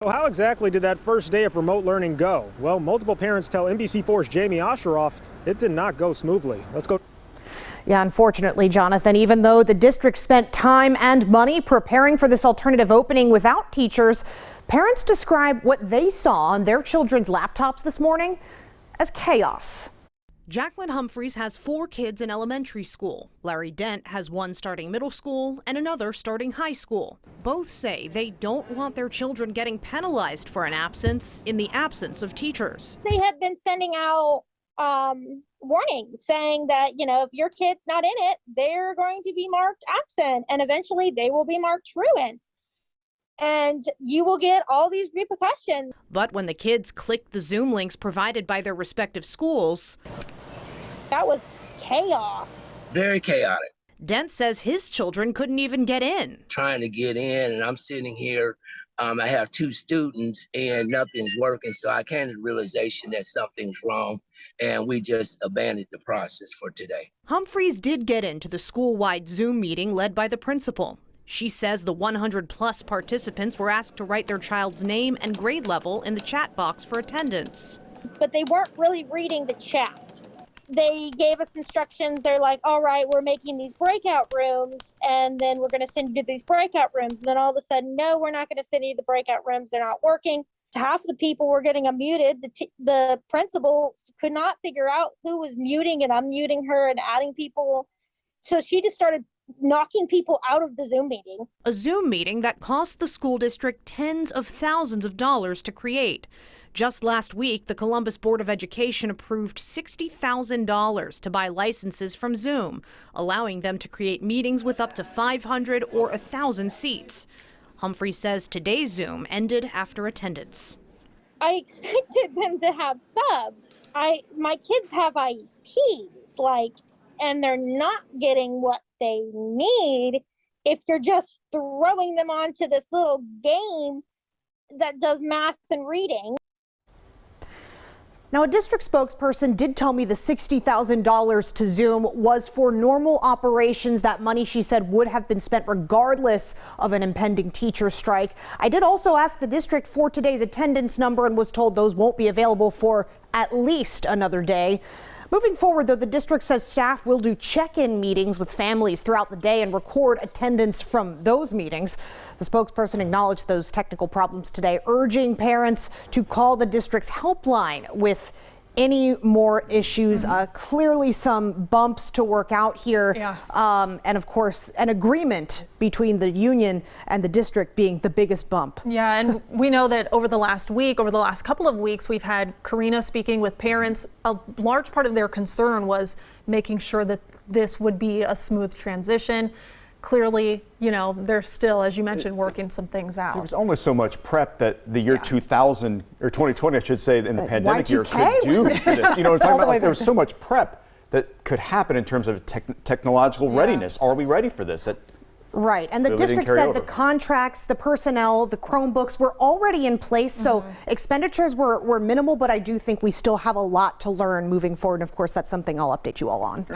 So how exactly did that first day of remote learning go? Well, multiple parents tell NBC4's Jamie Osheroff it did not go smoothly. Let's go. Yeah, unfortunately, Jonathan, even though the district spent time and money preparing for this alternative opening without teachers, parents describe what they saw on their children's laptops this morning as chaos. Jacqueline Humphreys has 4 kids in elementary school. Larry Dent has one starting middle school and another starting high school. Both say they don't want their children getting penalized for an absence in the absence of teachers. They have been sending out warnings saying that, if your kid's not in it, they're going to be marked absent and eventually they will be marked truant. And you will get all these repercussions. But when the kids clicked the Zoom links provided by their respective schools, that was chaos. Very chaotic. Dent says his children couldn't even get in. Trying to get in, and I'm sitting here. I have 2 students and nothing's working. So I came to the realization that something's wrong, and we just abandoned the process for today. Humphreys did get into the school-wide Zoom meeting led by the principal. She says the 100-plus participants were asked to write their child's name and grade level in the chat box for attendance. But they weren't really reading the chat. They gave us instructions. They're like, all right, we're making these breakout rooms, and then we're going to send you to these breakout rooms. And then all of a sudden, no, we're not going to send you to the breakout rooms. They're not working. Half the people were getting unmuted. The principal could not figure out who was muting and unmuting her and adding people. So she just started knocking people out of the Zoom meeting. A Zoom meeting that cost the school district tens of thousands of dollars to create. Just last week, the Columbus Board of Education approved $60,000 to buy licenses from Zoom, allowing them to create meetings with up to 500 or 1,000 seats. Humphrey says today's Zoom ended after attendance. I expected them to have subs. My kids have IEPs, and they're not getting what they need if you're just throwing them onto this little game that does math and reading. Now, a district spokesperson did tell me the $60,000 to Zoom was for normal operations. That money, she said, would have been spent regardless of an impending teacher strike. I did also ask the district for today's attendance number and was told those won't be available for at least another day. Moving forward, though, the district says staff will do check-in meetings with families throughout the day and record attendance from those meetings. The spokesperson acknowledged those technical problems today, urging parents to call the district's helpline with any more issues. Clearly some bumps to work out here. Yeah. And of course, an agreement between the union and the district being the biggest bump. Yeah, and we know that over the last couple of weeks, we've had Karina speaking with parents. A large part of their concern was making sure that this would be a smooth transition. Clearly, they're still, as you mentioned, working some things out. There was only so much prep that the year 2000, or 2020, I should say, in the pandemic year could do for this. You know what I'm talking about? There was so much prep that could happen in terms of technological readiness. Are we ready for this? Right, and the district said the contracts, the personnel, the Chromebooks were already in place, so expenditures were minimal, but I do think we still have a lot to learn moving forward. And of course, that's something I'll update you all on.